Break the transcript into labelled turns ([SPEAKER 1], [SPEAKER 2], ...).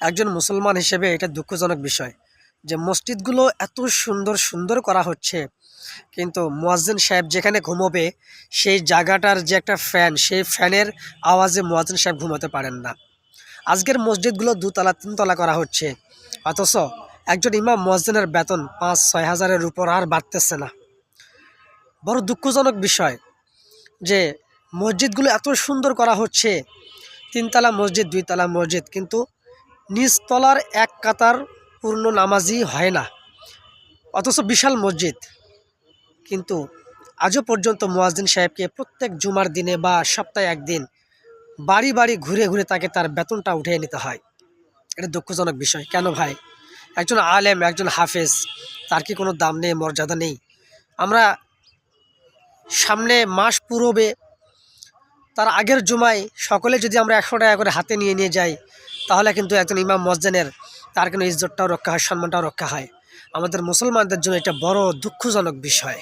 [SPEAKER 1] একজন মুসলমান হিসেবে এটা দুঃখজনক বিষয় যে মসজিদগুলো এত সুন্দর সুন্দর করা হচ্ছে, কিন্তু মুয়াজ্জিন সাহেব যেখানে ঘুমোবে সেই জায়গাটার যে একটা ফ্যান, সেই ফ্যানের আওয়াজে মুয়াজ্জিন সাহেব ঘুমাতে পারেন না। আজকের মসজিদগুলো দুতলা তিনতলা করা হচ্ছে, অথচ একজন ইমাম মুয়াজ্জিনের বেতন ৫-৬ হাজারের উপর আর বাড়তেছে না। বড় দুঃখজনক বিষয় যে মসজিদগুলো এত সুন্দর করা হচ্ছে, তিনতলা মসজিদ, দুইতলা মসজিদ, কিন্তু নিচতলার এক কাতার পূর্ণ নামাজি হয় না, অথচ বিশাল মসজিদ। কিন্তু আজও পর্যন্ত মুয়াজ্জিন সাহেবকে প্রত্যেক জুমার দিনে বা সপ্তাহে একদিন বাড়ি বাড়ি ঘুরে ঘুরে তাকে তার বেতনটা উঠিয়ে নিতে হয়। এটা দুঃখজনক বিষয়। কেন ভাই? একজন আলেম, একজন হাফেজ, তার কি কোনো দাম নেই, মর্যাদা নেই? আমরা সামনে মাস পুরোবে, তার আগের জুমায় সকলে যদি আমরা ১০০ টাকা করে হাতে নিয়ে নিয়ে যাই, তাহলে কিন্তু একজন ইমাম মুয়াজ্জিনের তার কিন্তু ইজ্জতটাও রক্ষা হয়, সম্মানটাও রক্ষা হয়। আমাদের মুসলমানদের জন্য এটা বড় দুঃখজনক বিষয়।